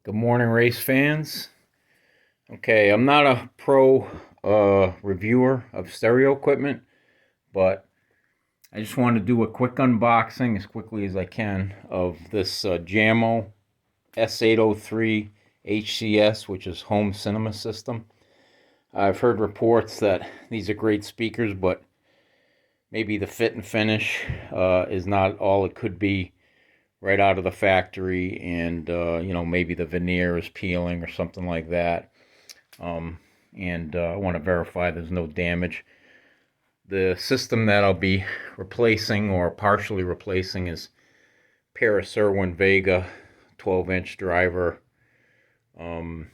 Good morning, race fans. Okay, I'm not a pro reviewer of stereo equipment, but I just want to do a quick unboxing as quickly as I can of this Jamo S803 HCS, which is home cinema system. I've heard reports that these are great speakers, but maybe the fit and finish is not all it could be right out of the factory, and maybe the veneer is peeling or something like that. And I want to verify there's no damage. The system that I'll be replacing or partially replacing is pair of Serwin Vega 12-inch driver. No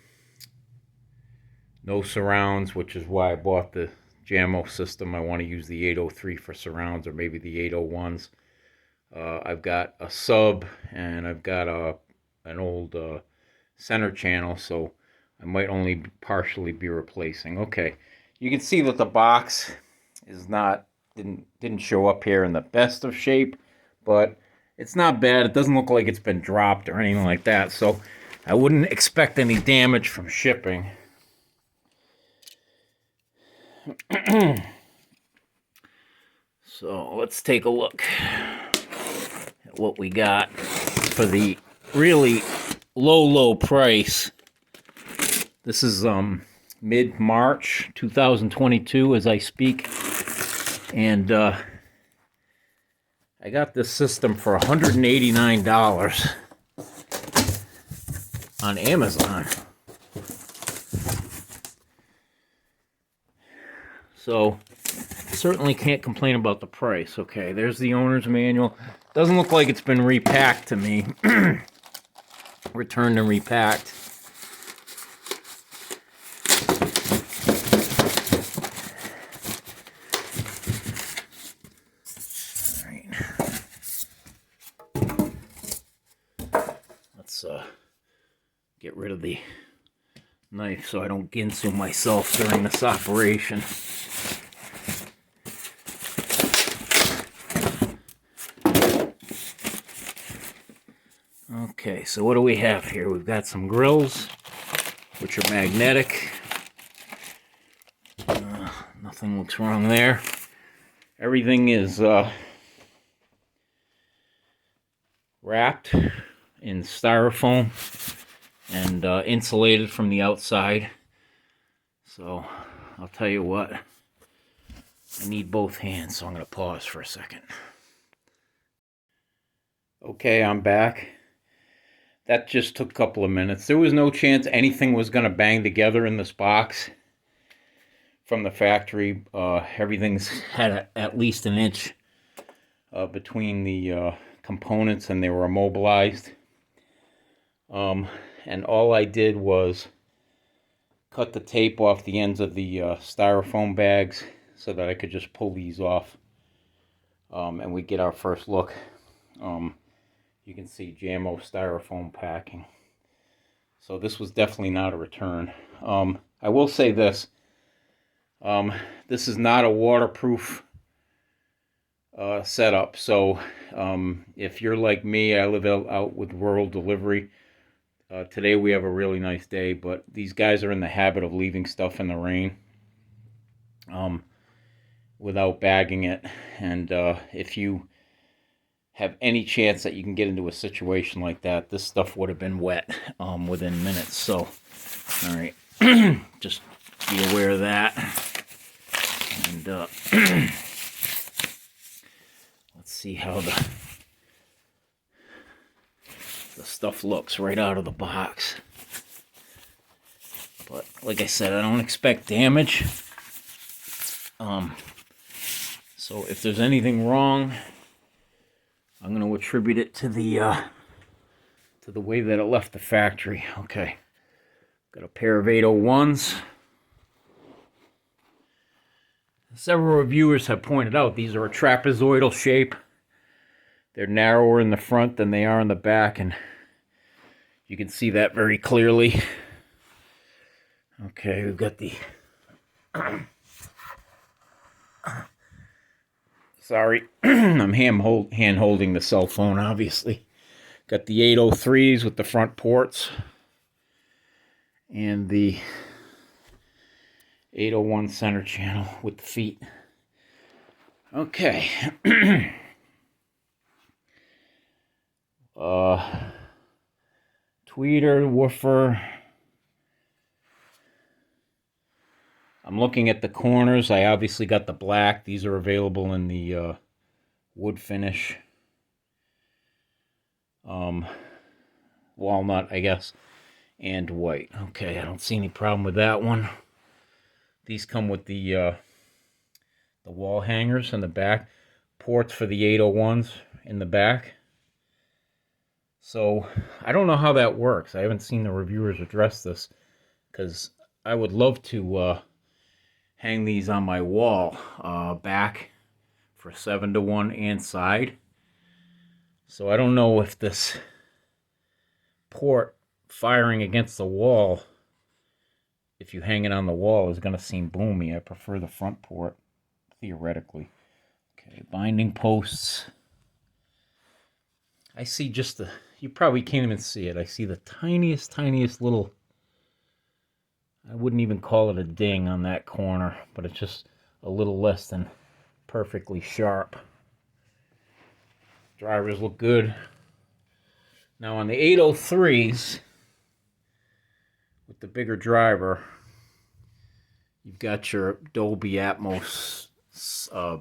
surrounds, which is why I bought the Jamo system. I want to use the 803 for surrounds, or maybe the 801s. I've got a sub, and I've got an old center channel, so I might only partially be replacing. Okay, you can see that the box is didn't show up here in the best of shape, but it's not bad. It doesn't look like it's been dropped or anything like that, so I wouldn't expect any damage from shipping. So let's take a look at what we got for the really low price. This is mid-March 2022 as I speak, and I got this system for $189 on Amazon. So certainly can't complain about the price. Okay, there's the owner's manual. Doesn't look like it's been repacked to me. Returned and repacked. Let's get rid of the knife so I don't ginsu myself during this operation. Okay, so what do we have here? We've got some grills, which are magnetic. Nothing looks wrong there. Everything is wrapped in styrofoam and insulated from the outside. So I'll tell you what, I need both hands, so I'm going to pause for a second. Okay, I'm back. That just took a couple of minutes. There was no chance anything was going to bang together in this box from the factory. Everything's had at least an inch between the components, and they were immobilized. And all I did was cut the tape off the ends of the styrofoam bags so that I could just pull these off, and we get our first look. You can see Jamo styrofoam packing. So this was definitely not a return. I will say this. This is not a waterproof setup. So if you're like me, I live out with rural delivery. Today we have a really nice day, but these guys are in the habit of leaving stuff in the rain without bagging it. And if you have any chance that you can get into a situation like that, this stuff would have been wet within minutes. So, all right, just be aware of that. And let's see how the stuff looks right out of the box. But like I said, I don't expect damage. So if there's anything wrong, I'm going to attribute it to the way that it left the factory. Okay, got a pair of 801s. Several reviewers have pointed out these are a trapezoidal shape. They're narrower in the front than they are in the back, and you can see that very clearly. Okay, we've got the sorry, I'm hand holding the cell phone, obviously. Got the 803s with the front ports. and the 801 center channel with the feet. Okay. Tweeter, woofer. I'm looking at the corners. I obviously got the black. These are available in the wood finish. Walnut, I guess, and white. Okay, I don't see any problem with that one. These come with the wall hangers in the back. Ports for the 801s in the back. So, I don't know how that works. I haven't seen the reviewers address this, because I would love to hang these on my wall, back for 7-to-1 and side. So I don't know if this port firing against the wall, if you hang it on the wall, is going to seem boomy. I prefer the front port, theoretically. Okay, binding posts. I see just the, you probably can't even see it. I see the tiniest little, I wouldn't even call it a ding on that corner, but it's just a little less than perfectly sharp. Drivers look good. Now on the 803s, with the bigger driver, you've got your Dolby Atmos, I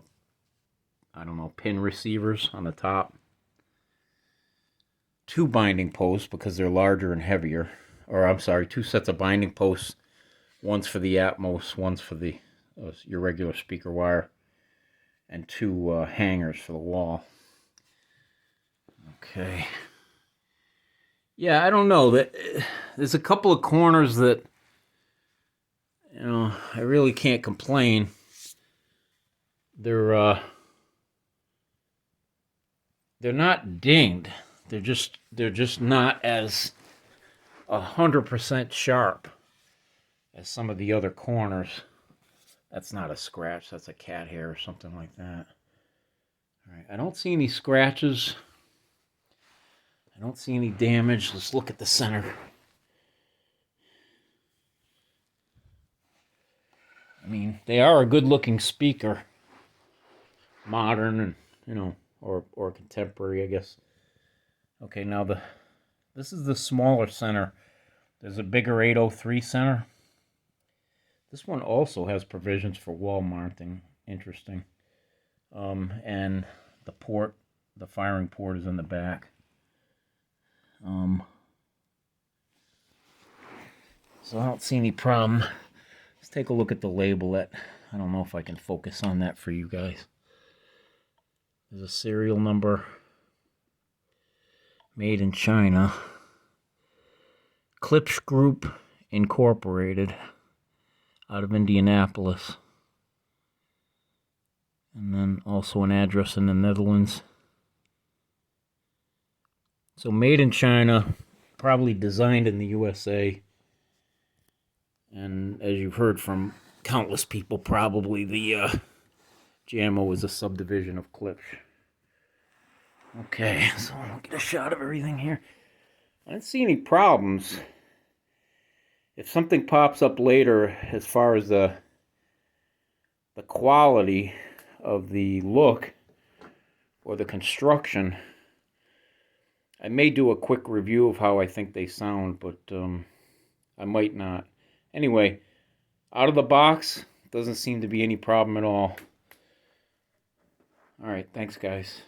don't know, pin receivers on the top. 2 binding posts because they're larger and heavier. Or I'm sorry, 2 sets of binding posts. One's for the Atmos, one's for the your regular speaker wire, and 2 hangers for the wall. Okay. Yeah, I don't know. There's a couple of corners that, you know, I really can't complain. They're not dinged. They're just not as 100% sharp as some of the other corners. That's not a scratch. That's a cat hair or something like that. All right. I don't see any scratches. I don't see any damage. Let's look at the center. I mean, they are a good-looking speaker. Modern and, you know, or contemporary, I guess. Okay, now this is the smaller center. There's a bigger 803 center. This one also has provisions for wall mounting. Interesting. And the firing port is in the back. So I don't see any problem. Let's take a look at the labelette. I don't know if I can focus on that for you guys. There's a serial number. Made in China. Klipsch Group Incorporated, out of Indianapolis. And then also an address in the Netherlands. So made in China, probably designed in the USA. And as you've heard from countless people, probably the Jamo is a subdivision of Klipsch. Okay, so I'll get a shot of everything here. I don't see any problems. If something pops up later as far as the quality of the look or the construction, I may do a quick review of how I think they sound, but I might not. Anyway, out of the box, doesn't seem to be any problem at all. All right, thanks, guys.